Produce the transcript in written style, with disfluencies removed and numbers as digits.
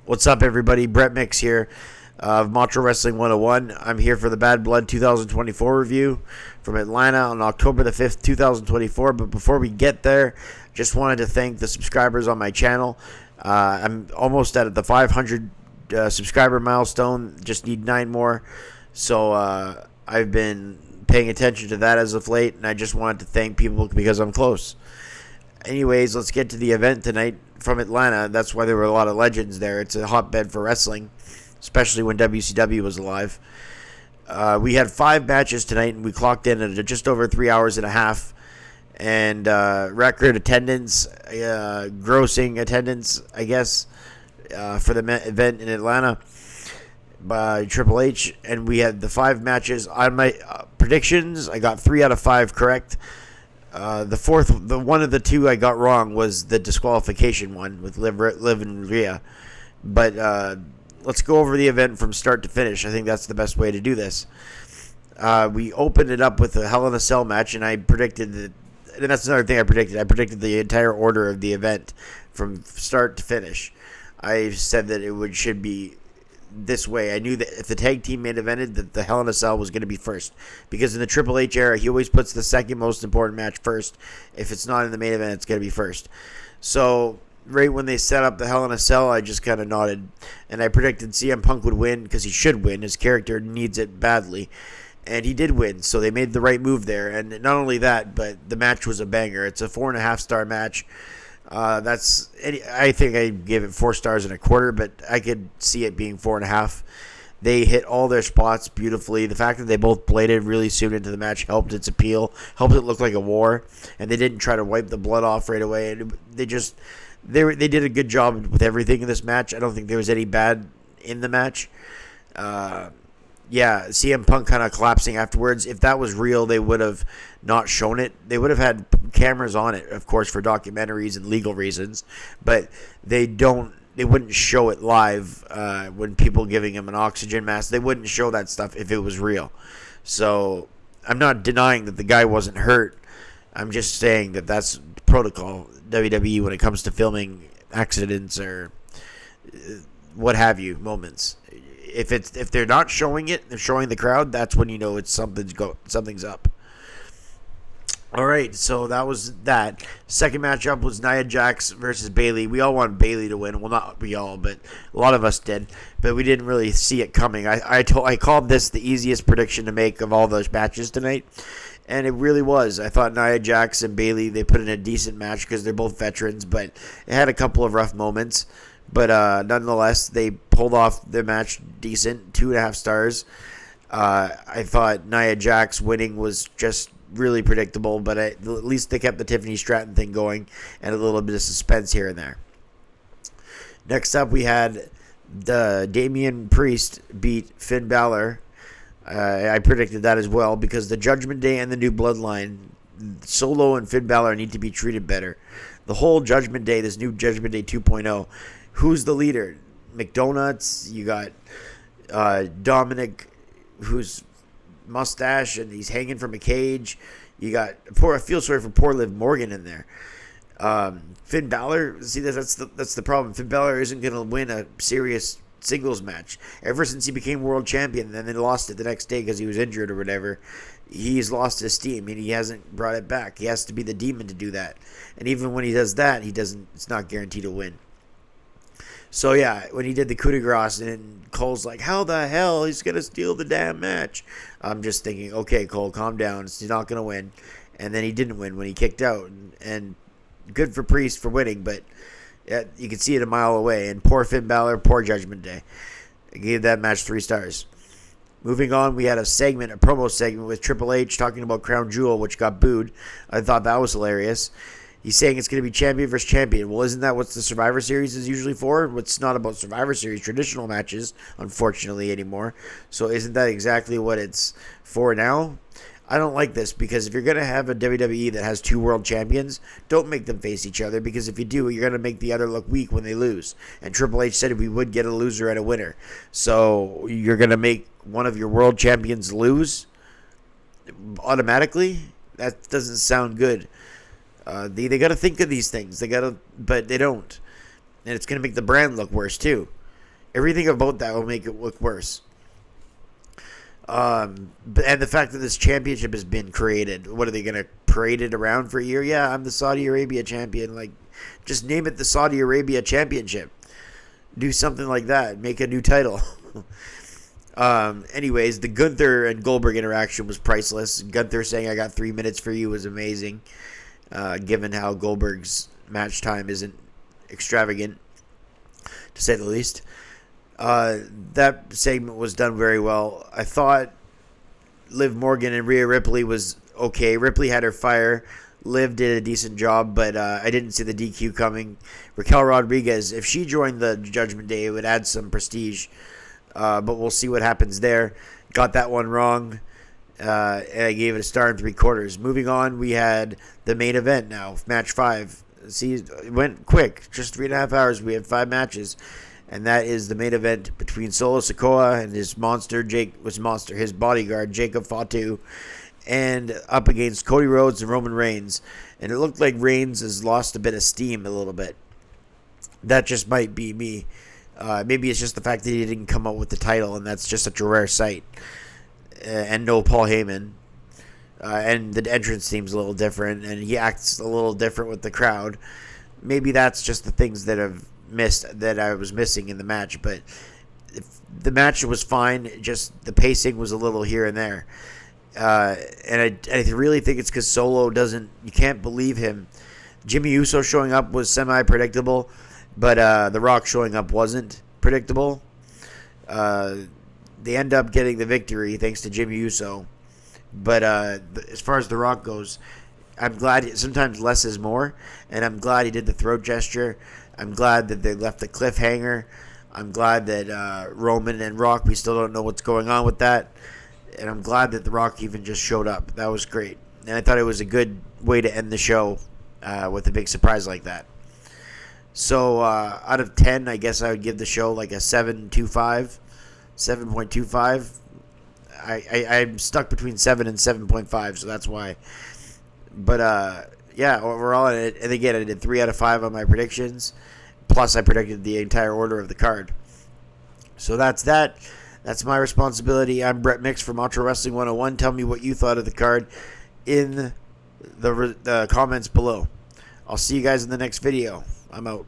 What's up, everybody? Brett Mix here of Macho Wrestling 101. I'm here for the Bad Blood 2024 review from Atlanta on October the 5th, 2024. But before we get there, just wanted to thank the subscribers on my channel. I'm almost at the 500 subscriber milestone. Just need 9 more. So I've been paying attention to that as of late, and I just wanted to thank people because I'm close. Anyways, let's get to the event tonight from Atlanta. That's why there were a lot of legends there. It's a hotbed for wrestling, especially when WCW was alive. We had 5 matches tonight, and we clocked in at just over 3 hours and a half. And record attendance, grossing attendance, I guess, for the event in Atlanta by Triple H. And we had the 5 matches. On my predictions, I got 3 out of 5 correct. The one of the 2 I got wrong was the disqualification one with Liv and Rhea. But let's go over the event from start to finish. I think that's the best way to do this. We opened it up with a Hell in a Cell match, and I predicted that. And that's another thing I predicted. I predicted the entire order of the event from start to finish. I said that should be this way. I knew that if the tag team main evented, that the Hell in a Cell was going to be first, because in the Triple H era, he always puts the second most important match first. If it's not in the main event, it's going to be first. So right when they set up the Hell in a Cell, I just kind of nodded, and I predicted CM Punk would win because he should win. His character needs it badly, and he did win. So they made the right move there. And not only that, but the match was a banger. It's a 4.5 star match. I think I gave it 4 stars and a quarter, but I could see it being 4.5. They hit all their spots beautifully. The fact that they both bladed really soon into the match helped its appeal, helped it look like a war, and they didn't try to wipe the blood off right away. They did a good job with everything in this match. I don't think there was any bad in the match. Yeah, CM Punk kind of collapsing afterwards. If that was real, they would have not shown it. They would have had cameras on it, of course, for documentaries and legal reasons. But they wouldn't show it live when people giving him an oxygen mask. They wouldn't show that stuff if it was real. So I'm not denying that the guy wasn't hurt. I'm just saying that that's protocol, WWE, when it comes to filming accidents or what have you, moments. If they're not showing it, they're showing the crowd, that's when you know something's up. All right, so that was that. Second matchup was Nia Jax versus Bayley. We all want Bayley to win. Well, not we all, but a lot of us did. But we didn't really see it coming. I called this the easiest prediction to make of all those matches tonight, and it really was. I thought Nia Jax and Bayley, they put in a decent match because they're both veterans, but it had a couple of rough moments. But nonetheless, they pulled off their match decent, 2.5 stars. I thought Nia Jax winning was just really predictable, but at least they kept the Tiffany Stratton thing going and a little bit of suspense here and there. Next up, we had the Damian Priest beat Finn Balor. I predicted that as well because the Judgment Day and the New Bloodline, Solo and Finn Balor need to be treated better. The whole Judgment Day, this new Judgment Day 2.0, who's the leader? McDonuts. You got Dominic, who's mustache and he's hanging from a cage. You got I feel sorry for poor Liv Morgan in there. Finn Balor. See, that's the problem. Finn Balor isn't going to win a serious singles match. Ever since he became world champion, and then they lost it the next day because he was injured or whatever. He's lost his steam and he hasn't brought it back. He has to be the demon to do that. And even when he does that, it's not guaranteed to win. So yeah, when he did the coup de grace and Cole's like, how the hell he's going to steal the damn match? I'm just thinking, okay, Cole, calm down. He's not going to win. And then he didn't win when he kicked out. And good for Priest for winning, but you could see it a mile away. And poor Finn Balor, poor Judgment Day. I gave that match 3 stars. Moving on, we had a promo segment with Triple H talking about Crown Jewel, which got booed. I thought that was hilarious. He's saying it's going to be champion versus champion. Well, isn't that what the Survivor Series is usually for? It's not about Survivor Series traditional matches, unfortunately, anymore. So isn't that exactly what it's for now? I don't like this because if you're going to have a WWE that has 2 world champions, don't make them face each other, because if you do, you're going to make the other look weak when they lose. And Triple H said we would get a loser and a winner. So you're going to make one of your world champions lose automatically? That doesn't sound good. They got to think of these things. But they don't, and it's going to make the brand look worse too. Everything about that will make it look worse. And the fact that this championship has been created, what are they going to parade it around for a year? Yeah, I'm the Saudi Arabia champion. Like, just name it the Saudi Arabia Championship. Do something like that. Make a new title. Anyways, the Gunther and Goldberg interaction was priceless. Gunther saying, "I got 3 minutes for you," was amazing, given how Goldberg's match time isn't extravagant, to say the least. That segment was done very well. I thought Liv Morgan and Rhea Ripley was okay. Ripley had her fire. Liv did a decent job, but I didn't see the DQ coming. Raquel Rodriguez, if she joined the Judgment Day, it would add some prestige. But we'll see what happens there. Got that one wrong. And I gave it a star and 3/4. Moving on, we had the main event now, match 5. See, it went quick. Just 3.5 hours. We had 5 matches. And that is the main event between Solo Sikoa and his his bodyguard, Jacob Fatu, and up against Cody Rhodes and Roman Reigns. And it looked like Reigns has lost a bit of steam a little bit. That just might be me. Maybe it's just the fact that he didn't come out with the title, and that's just such a rare sight. And no Paul Heyman. And the entrance seems a little different, and he acts a little different with the crowd. Maybe that's just the things that I was missing in the match, but the match was fine. Just the pacing was a little here and there. And I really think it's because Solo you can't believe him. Jimmy Uso showing up was semi-predictable, but The Rock showing up wasn't predictable. They end up getting the victory thanks to Jimmy Uso. But as far as The Rock goes, I'm glad sometimes less is more, and I'm glad he did the throat gesture. I'm glad that they left the cliffhanger. I'm glad that Roman and Rock, we still don't know what's going on with that. And I'm glad that The Rock even just showed up. That was great. And I thought it was a good way to end the show with a big surprise like that. So out of 10, I guess I would give the show like a 7.25. 7.25. I'm stuck between 7 and 7.5, so that's why. But yeah, overall, and again, I did 3 out of 5 on my predictions. Plus, I predicted the entire order of the card. So that's that. That's my responsibility. I'm Brett Mix from Ultra Wrestling 101. Tell me what you thought of the card in the comments below. I'll see you guys in the next video. I'm out.